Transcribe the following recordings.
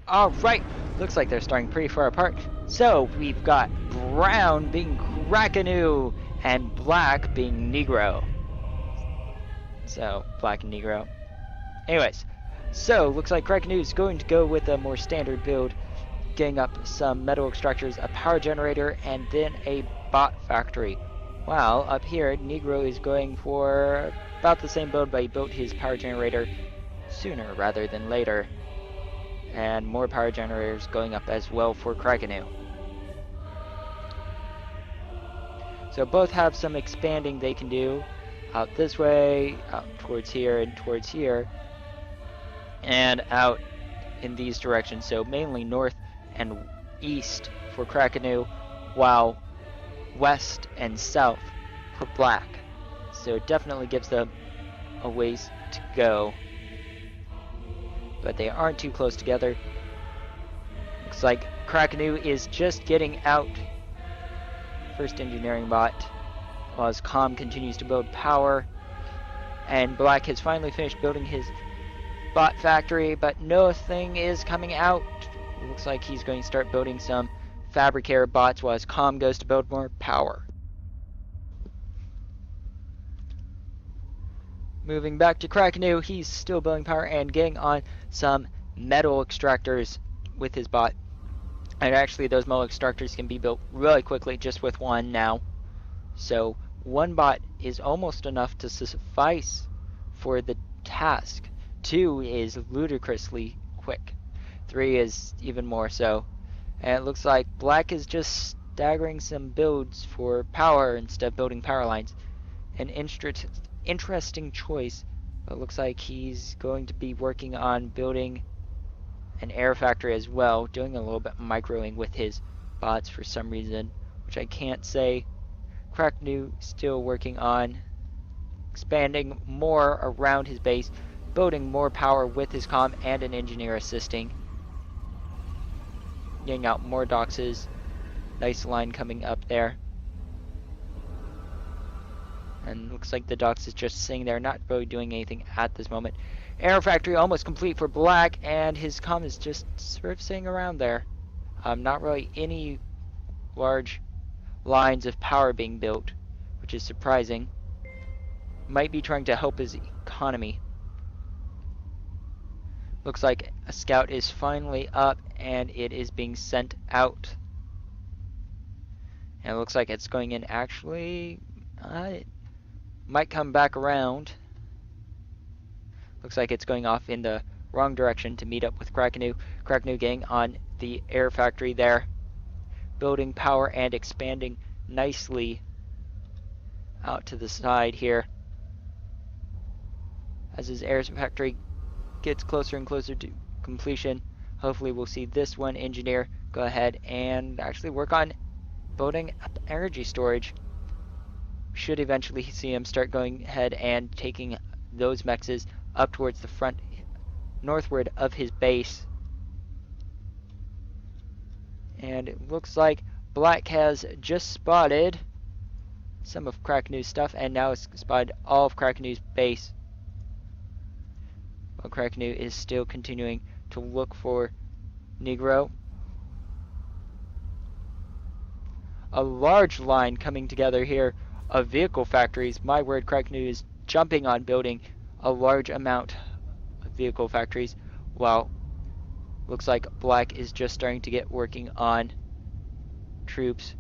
Alright, looks like they're starting pretty far apart. So, we've got brown being Krakanu and black being Negro. So, black and Negro. Anyways, so looks like Krakanu is going to go with a more standard build, getting up some metal extractors, a power generator, and then a bot factory. While up here, Negro is going for about the same build, but he built his power generator sooner rather than later. And more power generators going up as well for Krakanu. So both have some expanding they can do out this way, out towards here, and out in these directions. So mainly north and east for Krakanu, while west and south for black. So it definitely gives them a ways to go. But they aren't too close together. Looks like Krakanu is just getting out. First engineering bot, while his comm continues to build power. And black has finally finished building his bot factory, but nothing is coming out. Looks like he's going to start building some fabricator bots while his comm goes to build more power. Moving back to Krakanu, he's still building power and getting on some metal extractors with his bot. And actually those metal extractors can be built really quickly just with one now. So one bot is almost enough to suffice for the task. 2 is ludicrously quick. 3 is even more so. And it looks like black is just staggering some builds for power instead of building power lines. An interesting choice, but it looks like he's going to be working on building an air factory as well, doing a little bit of microing with his bots for some reason, which I can't say. Krakanu still working on expanding more around his base, building more power with his comm and an engineer assisting. Getting out more doxes. Nice line coming up there. And looks like the dox is just sitting there, not really doing anything at this moment. Air factory almost complete for black, and his comm is just sort of sitting around there. Not really any large lines of power being built, which is surprising. Might be trying to help his economy. Looks like a scout is finally up, and it is being sent out. And it looks like it's going in actually... it might come back around. Looks like it's going off in the wrong direction to meet up with Krakanu. Krakanu getting on the air factory there, building power and expanding nicely out to the side here. As his air factory gets closer and closer to completion, hopefully we'll see this one engineer go ahead and actually work on building up energy storage. Should eventually see him start going ahead and taking those mexes up towards the front northward of his base. And it looks like black has just spotted some of Krakanu's stuff, and now it's spotted all of Krakanu's base. While Krakanu is still continuing to look for Negro. A large line coming together here of vehicle factories. My word, Krakanu is jumping on building a large amount of vehicle factories, while looks like black is just starting to get working on troops.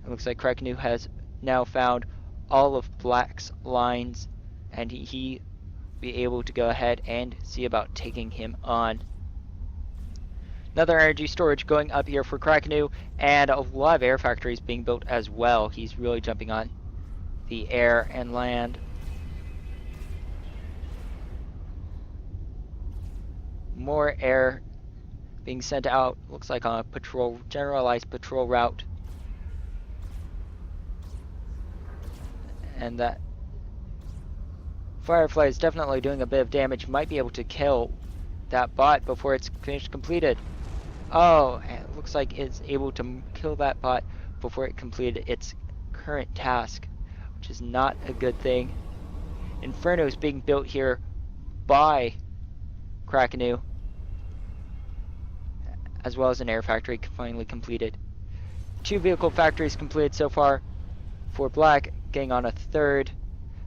It looks like Krakanu has now found all of black's lines, and he be able to go ahead and see about taking him on. Another energy storage going up here for Krakanu, and a lot of air factories being built as well. He's really jumping on the air and land. More air being sent out, looks like on a generalized patrol route. And that Firefly is definitely doing a bit of damage. Might be able to kill that bot before it's finished completed. Oh, it looks like it's able to kill that bot before it completed its current task, which is not a good thing. Inferno is being built here by Krakanu. as well as an air factory finally completed. 2 vehicle factories completed so far for Black, getting on a third,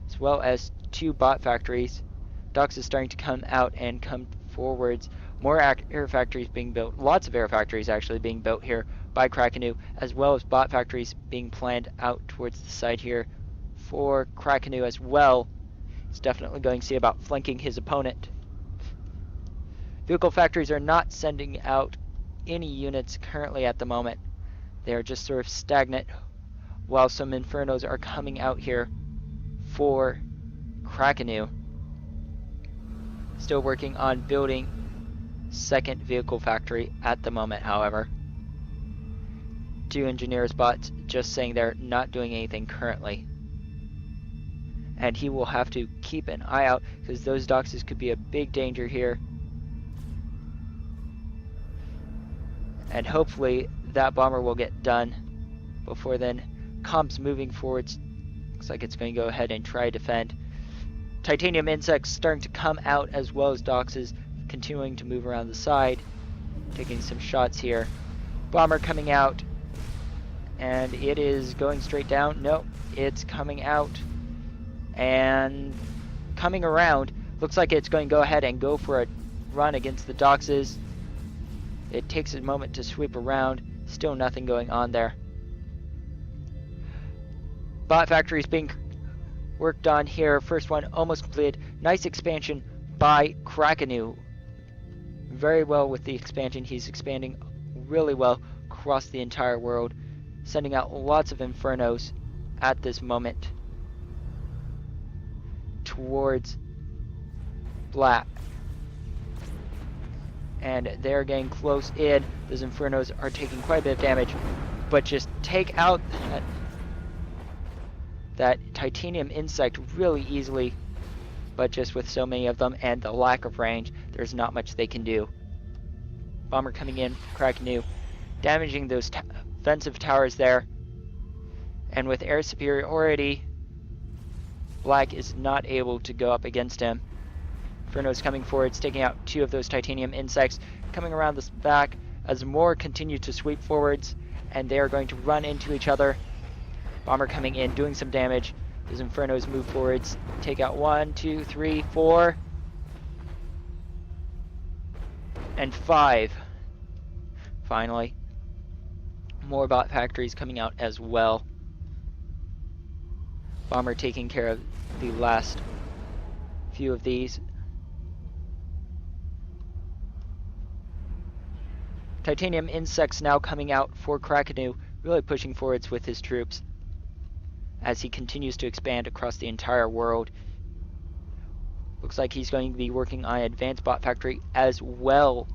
as well as 2 bot factories. Docks is starting to come out and come forwards. More air factories being built, lots of air factories actually being built here by Krakanu, as well as bot factories being planned out towards the side here for Krakanu as well. He's definitely going to see about flanking his opponent. Vehicle factories are not sending out any units currently at the moment. They are just sort of stagnant, while some Infernos are coming out here for Krakanu. Still working on building second vehicle factory at the moment, however. 2 engineers bots just saying they're not doing anything currently. And he will have to keep an eye out because those doxes could be a big danger here. And hopefully that bomber will get done before then. Comps moving forwards. Looks like it's going to go ahead and try to defend. Titanium insects starting to come out as well as doxes continuing to move around the side. Taking some shots here. Bomber coming out. And it is going straight down. No, it's coming out. And coming around. Looks like it's going to go ahead and go for a run against the doxes. It takes a moment to sweep around. Still nothing going on there. Bot factories being worked on here. First one almost completed. Nice expansion by Krakanu. Very well with the expansion. He's expanding really well across the entire world. Sending out lots of Infernos at this moment towards Black. And they're getting close in. Those Infernos are taking quite a bit of damage. But just take out that titanium insect really easily. But just with so many of them and the lack of range, there's not much they can do. Bomber coming in, Krakanu, damaging those defensive towers there. And with air superiority, Black is not able to go up against him. Inferno's coming forwards, taking out 2 of those titanium insects, coming around this back as more continue to sweep forwards, and they are going to run into each other. Bomber coming in, doing some damage. Those Infernos move forwards, take out 1, 2, 3, 4, and 5. Finally. More bot factories coming out as well. Bomber taking care of the last few of these. Titanium insects now coming out for Krakanu, really pushing forwards with his troops as he continues to expand across the entire world. Looks like he's going to be working on an advanced bot factory as well.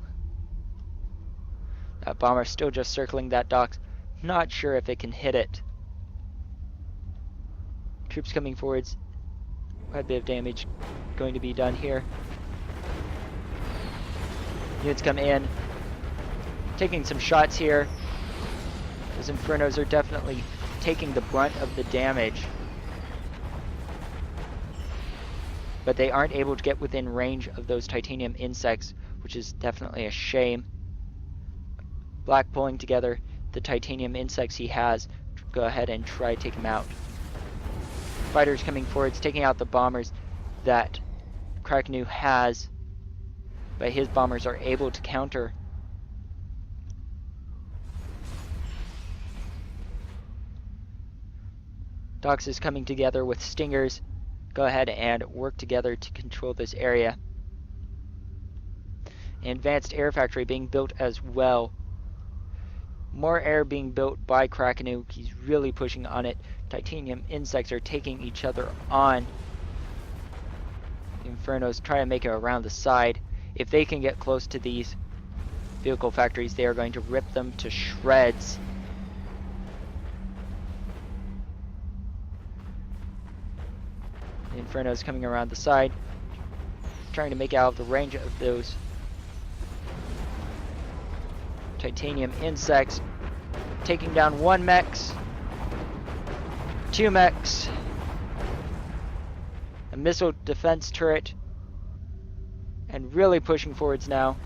That bomber still just circling that docks. Not sure if it can hit it. Troops coming forwards. Quite a bit of damage going to be done here. Units come in. Taking some shots here. Those Infernos are definitely taking the brunt of the damage. But they aren't able to get within range of those titanium insects, which is definitely a shame. Black pulling together the titanium insects he has to go ahead and try to take him out. Fighters coming forwards, taking out the bombers that Krakanu has, but his bombers are able to counter. Dox is coming together with Stingers. Go ahead and work together to control this area. An advanced air factory being built as well. More air being built by Krakanu. He's really pushing on it. Titanium insects are taking each other on. The Infernos try to make it around the side. If they can get close to these vehicle factories, they are going to rip them to shreds. The Infernos coming around the side, trying to make out of the range of those titanium insects. Taking down 1 mechs, 2 mechs, a missile defense turret, and really pushing forwards now.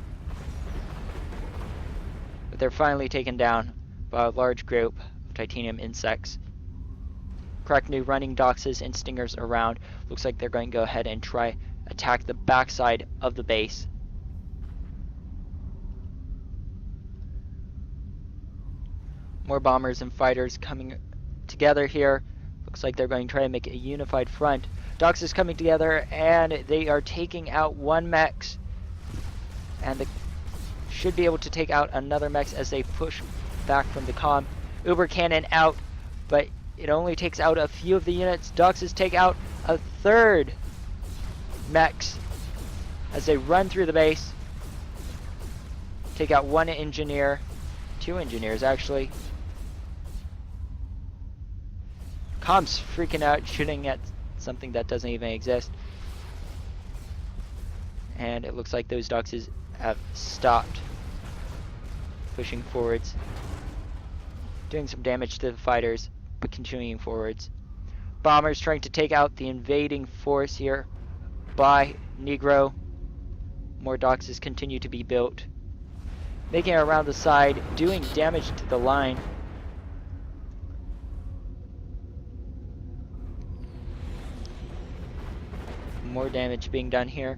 but they're finally taken down by a large group of titanium insects. Krakanu running doxes and stingers around. Looks like they're going to go ahead and try attack the backside of the base. More bombers and fighters coming together here. Looks like they're going to try and make a unified front. Dox is coming together and they are taking out one mech. And they should be able to take out another mech as they push back from the comm. Uber cannon out, but it only takes out a few of the units. Doxes take out a third mech as they run through the base. Take out one engineer, two engineers actually. Comm's freaking out, shooting at something that doesn't even exist. And it looks like those doxes have stopped pushing forwards, doing some damage to the fighters, but continuing forwards. Bombers trying to take out the invading force here by Negro. More doxes continue to be built, making it around the side, doing damage to the line. More damage being done here.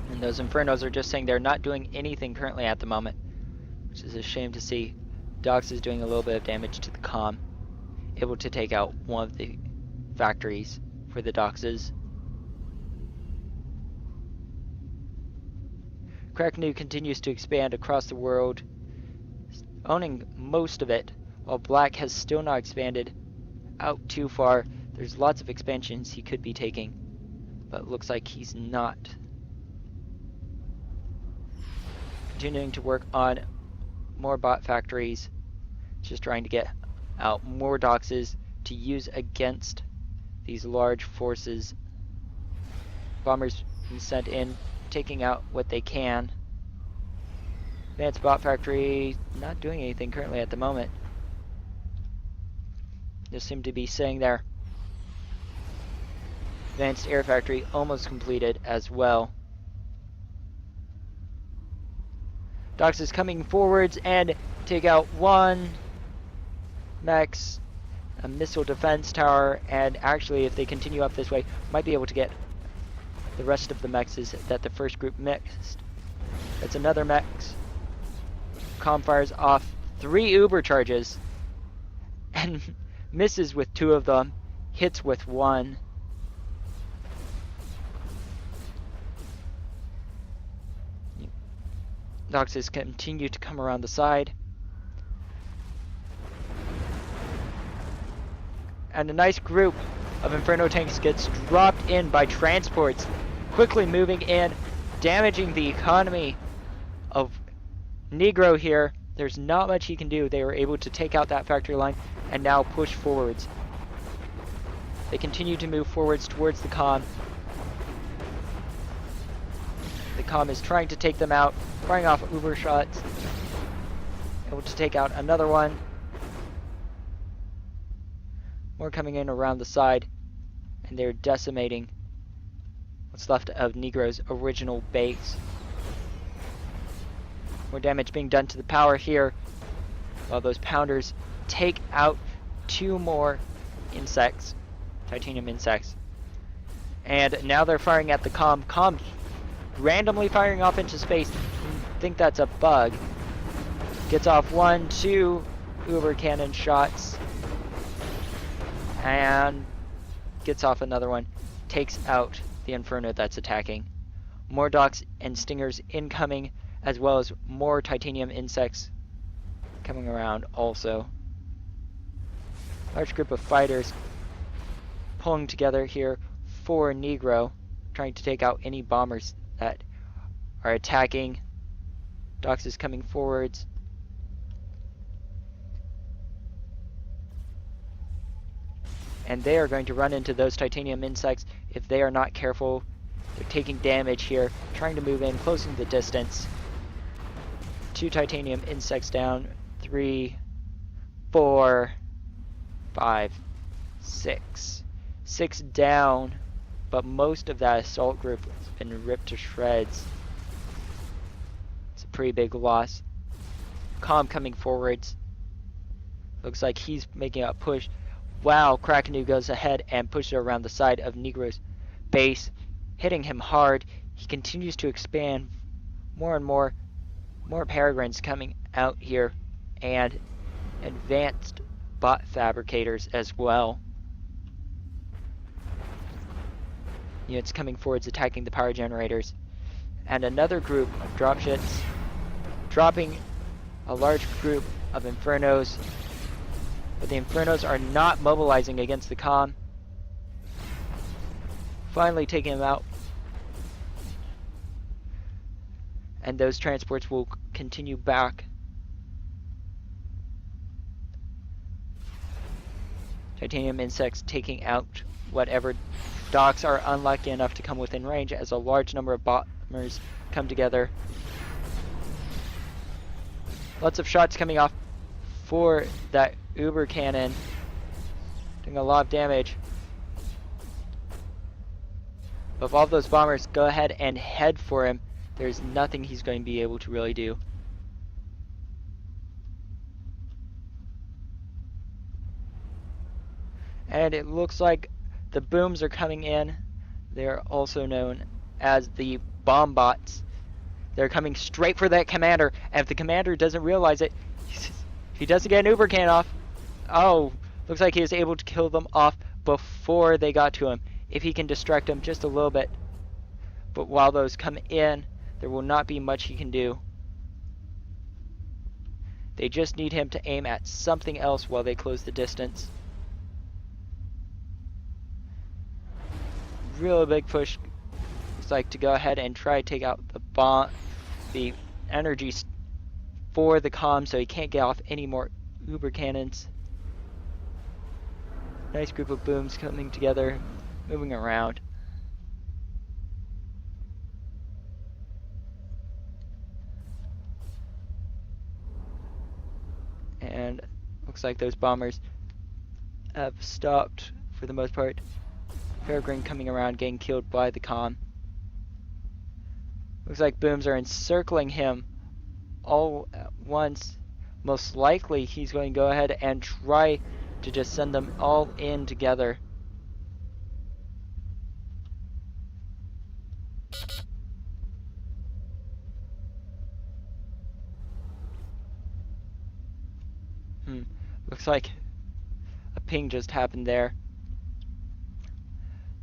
And those Infernos are just saying they're not doing anything currently at the moment, which is a shame to see. Dox is doing a little bit of damage to the comm, able to take out one of the factories for the Doxes. Krakanu continues to expand across the world, owning most of it, while Black has still not expanded out too far. There's lots of expansions he could be taking, but it looks like he's not. Continuing to work on more bot factories, just trying to get out more doxes to use against these large forces. Bombers being sent in, taking out what they can. Advanced bot factory not doing anything currently at the moment. Just seem to be staying there. Advanced air factory almost completed as well. Dox is coming forwards and take out one mechs, a missile defense tower, and actually if they continue up this way, might be able to get the rest of the mechs that the first group mixed. That's another mechs. Comm fires off 3 Uber charges and misses with 2 of them, hits with 1. Doxes continue to come around the side. And a nice group of Inferno tanks gets dropped in by transports, quickly moving in, damaging the economy of Negro here. There's not much he can do. They were able to take out that factory line and now push forwards. They continue to move forwards towards the comm. The comm is trying to take them out, firing off Uber shots. Able to take out another one. More coming in around the side, and they're decimating what's left of Negro's original base. More damage being done to the power here, while those pounders take out 2 more insects, titanium insects. And now they're firing at the comm. Comm randomly firing off into space. I think that's a bug. Gets off 1, 2 Uber cannon shots. And gets off another one. Takes out the Inferno that's attacking. More Dox and Stingers incoming, as well as more titanium insects coming around also. Large group of fighters pulling together here for Negro, trying to take out any bombers that are attacking. Dox is coming forwards. And they are going to run into those titanium insects if they are not careful. They're taking damage here, trying to move in, closing the distance. 2 titanium insects down. 3, 4, 5, 6. 6 down, but most of that assault group has been ripped to shreds. It's a pretty big loss. Comm coming forwards. Looks like he's making a push. Wow, Krakanu goes ahead and pushes around the side of Negro's base, hitting him hard. He continues to expand more and more. More peregrines coming out here, and advanced bot fabricators as well. Units coming forwards attacking the power generators. And another group of dropships dropping a large group of Infernos. But the Infernos are not mobilizing against the comm. Finally taking them out. And those transports will continue back. Titanium insects taking out whatever docks are unlucky enough to come within range as a large number of bombers come together. Lots of shots coming off for that Uber cannon, doing a lot of damage. But if all of those bombers go ahead and head for him, there's nothing he's going to be able to really do. And it looks like the booms are coming in. They're also known as the bomb bots. They're coming straight for that commander, and if the commander doesn't realize it, he doesn't get an Uber can off. Oh, looks like he was able to kill them off before they got to him, if he can distract them just a little bit. But while those come in, there will not be much he can do. They just need him to aim at something else while they close the distance. Really big push. Looks like to go ahead and try to take out the energy for the comm, so he can't get off any more Uber cannons. Nice group of booms coming together, moving around. And looks like those bombers have stopped for the most part. Peregrine coming around, getting killed by the comm. Looks like booms are encircling him all at once. Most likely he's going to go ahead and try to just send them all in together. Looks like a ping just happened there.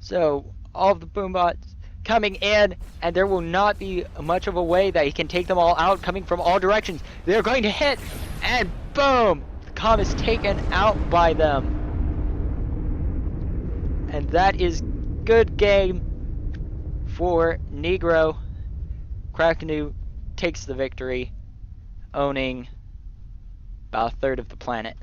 So all of the boom bots coming in, and there will not be much of a way that he can take them all out, coming from all directions. They're going to hit, and boom! The comm is taken out by them. And that is good game for Negro. Krakanu takes the victory, owning about a third of the planet.